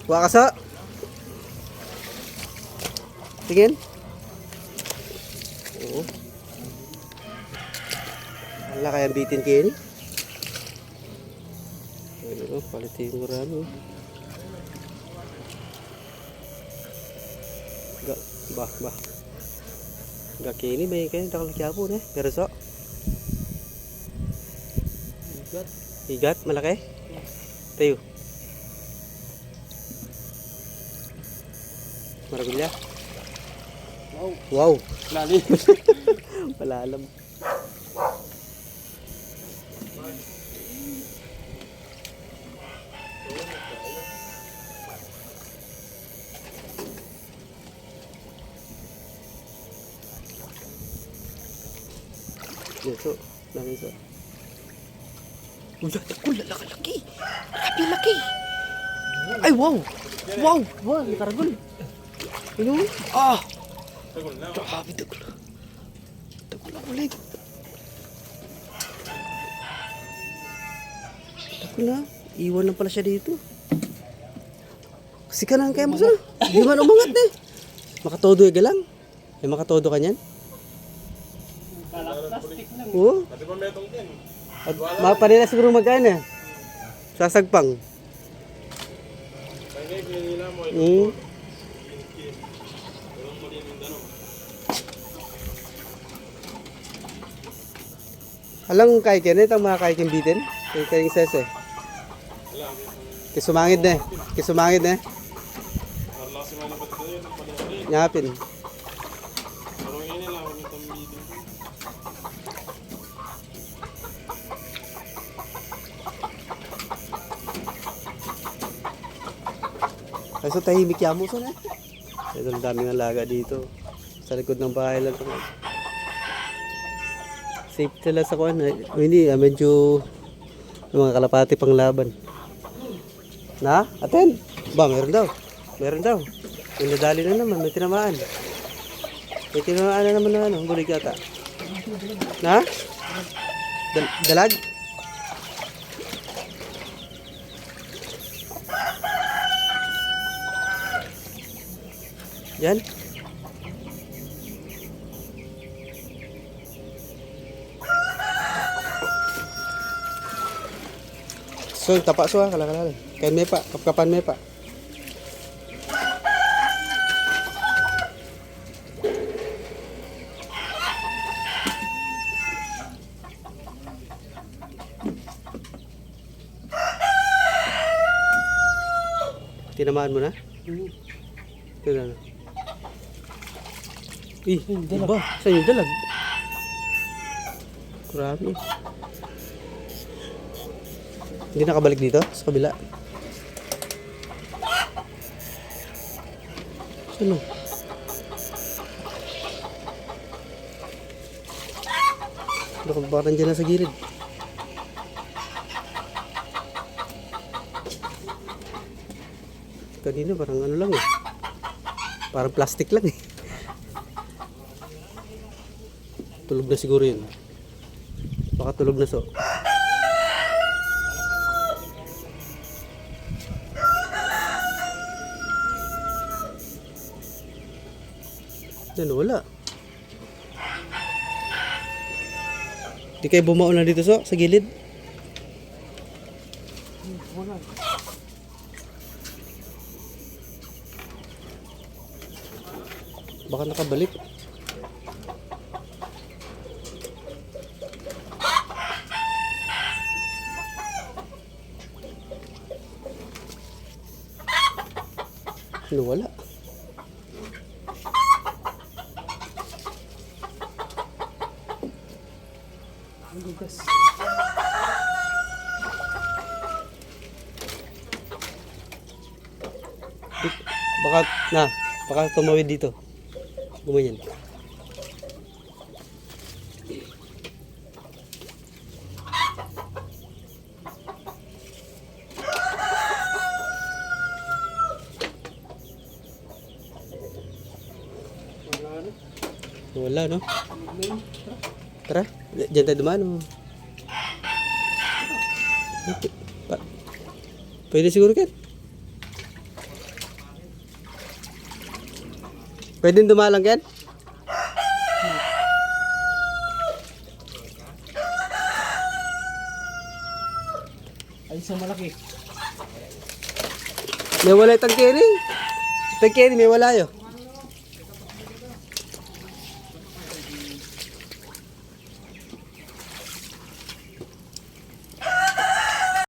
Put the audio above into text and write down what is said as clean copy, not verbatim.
Kuha ka sa. Tingin. Oo. Wala kayang bitin kayo ni. Ayun, palitin mo rami. Bah. Gak kini ba kayo nakalagyapo na. Pero so. Higat, malaki. Tayo. Maragulya. Wow. Lali. Malalam. Yan so. Namin so. Uy, laki. Laki. Ay, wow. Wow, nakaragol. Ano? Ah! Grabe, dagol. Dagol lang ulit. Dagol na. Iwan lang pala siya dito. Kasi ka na kaya mo sa. Di man umangat na eh. Makatodo yung galang. May makatodo ka niyan? Plastic lang. Oo. Pati pa metong din. At mapanila siguro magkano eh. Sasagpang. Kaya kinila mo Hmm. Alang kaikin ito mga kaikin bitin. Kaya yung sese. Kisumangid na. Arlasi man ang pati yun. Nyapin. Pero yun lang kami tambidin. Kaso tahimik yamo sa na. Ito ang daming alaga dito. Sa likod ng bahay lang ito. Safe sila sa kuwan. Hindi, medyo mga kalapati pang laban. Na? Aten? Ba, meron daw. Yung nadali na naman, may tinamaan. May tinamaan na naman na ano, bulig yata. Na? Dalag? Yan? So, tapak so kalakala. Kain mepa, kapkapan mepa. Tinamaan mo na? Ito na. Ba? Saan yung dalag? Grabe. Hindi nakabalik dito sa kabila. Saan? Baka nandiyan na sa gilid. Kanina parang ano lang eh. Parang plastic lang eh. Tulog na siguro yun. Baka tulog na so. Yan, wala. Di kayo bumaon na dito so, sa gilid? Wala. Baka nakabalik. Ano, wala. Lugas. Baka tumawid dito. Gumanyan. Wala, no? Tara, dyan tayo dumaan. Oh. Pwede siguro, Ken? Pwedeng dumalang yan? Ay, isang malaki. May wala itang keri. Itang keri, may wala yun.